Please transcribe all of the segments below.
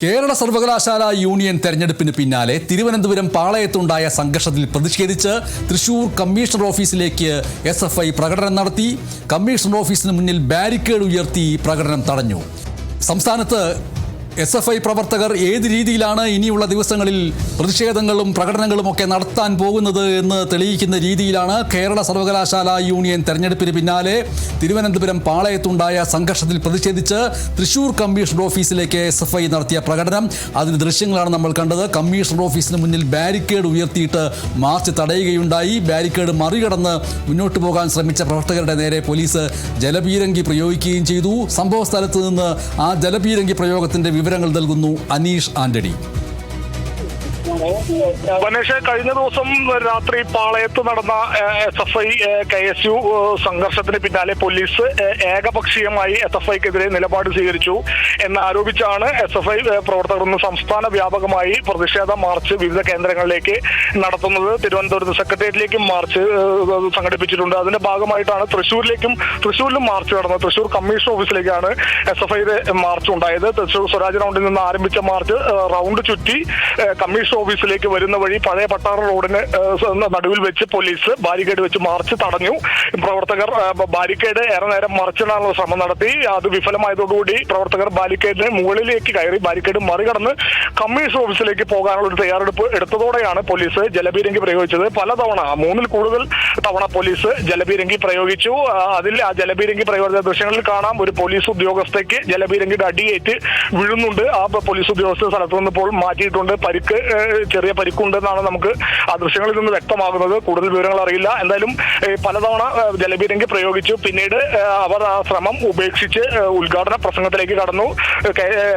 കേരള സർവകലാശാല യൂണിയൻ തെരഞ്ഞെടുപ്പിന് പിന്നാലെ തിരുവനന്തപുരം പാളയത്തുണ്ടായ സംഘർഷത്തിൽ പ്രതിഷേധിച്ച് തൃശൂർ കമ്മീഷണർ ഓഫീസിലേക്ക് SFI പ്രകടനം നടത്തി. കമ്മീഷണർ ഓഫീസിന് മുന്നിൽ ബാരിക്കേഡ് ഉയർത്തി പ്രകടനം തടഞ്ഞു. സംസ്ഥാനത്ത് SFI പ്രവർത്തകർ ഏത് രീതിയിലാണ് ഇനിയുള്ള ദിവസങ്ങളിൽ പ്രതിഷേധങ്ങളും പ്രകടനങ്ങളും ഒക്കെ നടത്താൻ പോകുന്നത് എന്ന് തെളിയിക്കുന്ന രീതിയിലാണ് കേരള സർവകലാശാല യൂണിയൻ തെരഞ്ഞെടുപ്പിന് പിന്നാലെ തിരുവനന്തപുരം പാളയത്തുണ്ടായ സംഘർഷത്തിൽ പ്രതിഷേധിച്ച് തൃശൂർ കമ്മീഷണർ ഓഫീസിലേക്ക് SFI നടത്തിയ പ്രകടനം. അതിന് ദൃശ്യങ്ങളാണ് നമ്മൾ കണ്ടത്. കമ്മീഷണർ ഓഫീസിന് മുന്നിൽ ബാരിക്കേഡ് ഉയർത്തിയിട്ട് മാർച്ച് തടയുകയുണ്ടായി. ബാരിക്കേഡ് മറികടന്ന് മുന്നോട്ട് പോകാൻ ശ്രമിച്ച പ്രവർത്തകരുടെ നേരെ പോലീസ് ജലപീരങ്കി പ്രയോഗിക്കുകയും ചെയ്തു. സംഭവ സ്ഥലത്ത് നിന്ന് ആ ജലപീരങ്കി പ്രയോഗത്തിന്റെ വിവരങ്ങൾ നൽകുന്നു അനീഷ് ആന്റണി. ഗണേഷ്, കഴിഞ്ഞ ദിവസം രാത്രി പാളയത്ത് നടന്ന SFI KSU സംഘർഷത്തിന് പിന്നാലെ പോലീസ് ഏകപക്ഷീയമായി SFIക്കെതിരെ നിലപാട് സ്വീകരിച്ചു എന്നാരോപിച്ചാണ് SFI പ്രവർത്തകർ ഇന്ന് സംസ്ഥാന വ്യാപകമായി പ്രതിഷേധ മാർച്ച് വിവിധ കേന്ദ്രങ്ങളിലേക്ക് നടത്തുന്നത്. തിരുവനന്തപുരത്ത് സെക്രട്ടേറിയറ്റിലേക്കും മാർച്ച് സംഘടിപ്പിച്ചിട്ടുണ്ട്. അതിന്റെ ഭാഗമായിട്ടാണ് തൃശ്ശൂരിലും മാർച്ച് നടന്നത്. തൃശ്ശൂർ കമ്മീഷൻ ഓഫീസിലേക്കാണ് SFIയുടെ മാർച്ച് ഉണ്ടായത്. തൃശ്ശൂർ സ്വരാജ് റൗണ്ടിൽ നിന്ന് ആരംഭിച്ച മാർച്ച് റൗണ്ട് ചുറ്റി കമ്മീഷൻ ഓഫീസിലേക്ക് വരുന്ന വഴി പഴയ പട്ടാറ റോഡിന് നടുവിൽ വെച്ച് പോലീസ് ബാരിക്കേഡ് വെച്ച് മാർച്ച് തടഞ്ഞു. പ്രവർത്തകർ ബാരിക്കേഡ് ഏറെ നേരം മറിച്ചിടാനുള്ള ശ്രമം നടത്തി. അത് വിഫലമായതോടുകൂടി പ്രവർത്തകർ ബാരിക്കേഡിന് മുകളിലേക്ക് കയറി ബാരിക്കേഡ് മറികടന്ന് കമ്മീഷൻ ഓഫീസിലേക്ക് പോകാനുള്ള ഒരു തയ്യാറെടുപ്പ് എടുത്തതോടെയാണ് പോലീസ് ജലപീരങ്കി പ്രയോഗിച്ചത്. പലതവണ 3-ൽ കൂടുതൽ തവണ പോലീസ് ജലപീരങ്കി പ്രയോഗിച്ചു. അതിൽ ആ ജലപീരങ്കി പ്രയോഗിച്ച ദൃശ്യങ്ങളിൽ കാണാം. ഒരു പോലീസ് ഉദ്യോഗസ്ഥയ്ക്ക് ജലപീരങ്കിയുടെ അടിയേറ്റ് വീഴുന്നുണ്ട്. ആ പോലീസ് ഉദ്യോഗസ്ഥ സ്ഥലത്ത് നിന്ന് ഇപ്പോൾ മാറ്റിയിട്ടുണ്ട്. ചെറിയ പരിക്കുണ്ടെന്നാണ് നമുക്ക് ആ ദൃശ്യങ്ങളിൽ നിന്ന് വ്യക്തമാകുന്നത്. കൂടുതൽ വിവരങ്ങൾ അറിയില്ല. എന്തായാലും പലതവണ ജലപീരങ്കി പ്രയോഗിച്ചു. പിന്നീട് അവർ ആ ശ്രമം ഉപേക്ഷിച്ച് ഉദ്ഘാടന പ്രസംഗത്തിലേക്ക് കടന്നു.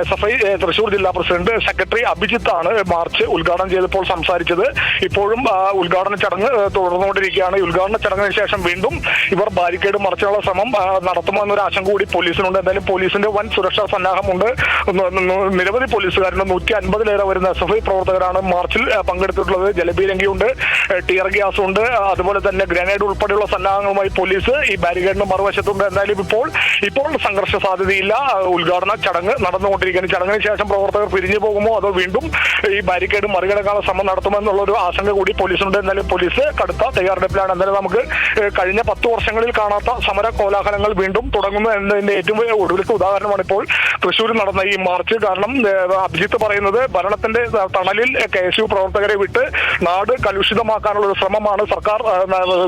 SFI തൃശൂർ ജില്ലാ പ്രസിഡന്റ് സെക്രട്ടറി അഭിജിത്താണ് മാർച്ച് ഉദ്ഘാടനം ചെയ്തപ്പോൾ സംസാരിച്ചത്. ഇപ്പോഴും ഉദ്ഘാടന ചടങ്ങ് തുടർന്നുകൊണ്ടിരിക്കുകയാണ്. ഈ ഉദ്ഘാടന ചടങ്ങിന് ശേഷം വീണ്ടും ഇവർ ബാരിക്കേഡ് മറിച്ചുള്ള ശ്രമം നടത്തുമെന്നൊരു ആശങ്ക കൂടി പോലീസിനുണ്ട്. എന്തായാലും പോലീസിന്റെ വൻ സുരക്ഷാ സന്നാഹമുണ്ട്. നിരവധി പോലീസുകാരുണ്ട്. 150-ലേറെ വരുന്ന SFI പ്രവർത്തകരാണ് മാർച്ചിൽ പങ്കെടുത്തിട്ടുള്ളത്. ജലപീരങ്കിയുണ്ട്, ടിയർ ഗ്യാസ് ഉണ്ട്, അതുപോലെ തന്നെ ഗ്രനേഡ് ഉൾപ്പെടെയുള്ള സന്നാഹങ്ങളുമായി പോലീസ് ഈ ബാരിക്കേഡിന് മറുവശത്തുണ്ട്. എന്തായാലും ഇപ്പോൾ സംഘർഷ സാധ്യതയില്ല. ഉദ്ഘാടന ചടങ്ങ് നടന്നുകൊണ്ടിരിക്കുകയാണ്. ചടങ്ങിന് ശേഷം പ്രവർത്തകർ പിരിഞ്ഞു പോകുമോ അതോ വീണ്ടും ഈ ബാരിക്കേഡ് മറികടക്കാനുള്ള ശ്രമം നടത്തുമെന്നുള്ളൊരു ആശങ്ക കൂടി പോലീസിനുണ്ട്. എന്തായാലും പോലീസ് കടുത്ത തയ്യാറെടുപ്പിലാണ്. എന്തായാലും നമുക്ക് കഴിഞ്ഞ 10 വർഷങ്ങളിൽ കാണാത്ത സമര കോലാഹലങ്ങൾ വീണ്ടും തുടങ്ങുന്നു എന്നതിന്റെ ഏറ്റവും ഒടുവിലത്തെ ഉദാഹരണമാണ് ഇപ്പോൾ തൃശ്ശൂരിൽ നടന്ന ഈ മാർച്ച്. കാരണം അഭിജിത്ത് പറയുന്നത് ഭരണത്തിന്റെ തണലിൽ KSU പ്രവർത്തകരെ വിട്ട് നാട് കലുഷിതമാക്കാനുള്ള ഒരു ശ്രമമാണ്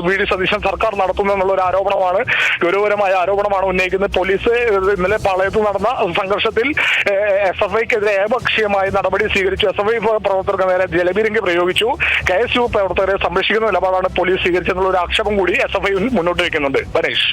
VD സതീശൻ സർക്കാർ നടത്തുന്നതെന്നുള്ള ഒരു ആരോപണമാണ്, ഗൗരവകരമായ ആരോപണമാണ് ഉന്നയിക്കുന്നത്. പോലീസ് ഇന്നലെ പാളയത്ത് നടന്ന സംഘർഷത്തിൽ SFIക്കെതിരെ ഏകപക്ഷീയമായി നടപടി സ്വീകരിച്ചു. SFI പ്രവർത്തകർക്ക് നേരെ ജലപീരങ്കി പ്രയോഗിച്ചു. KSU പ്രവർത്തകരെ സംരക്ഷിക്കുന്ന നിലപാടാണ് പോലീസ് സ്വീകരിച്ചെന്നുള്ള ഒരു ആക്ഷേപം കൂടി SFI മുന്നോട്ട് വയ്ക്കുന്നുണ്ട്. ഗണേഷ്.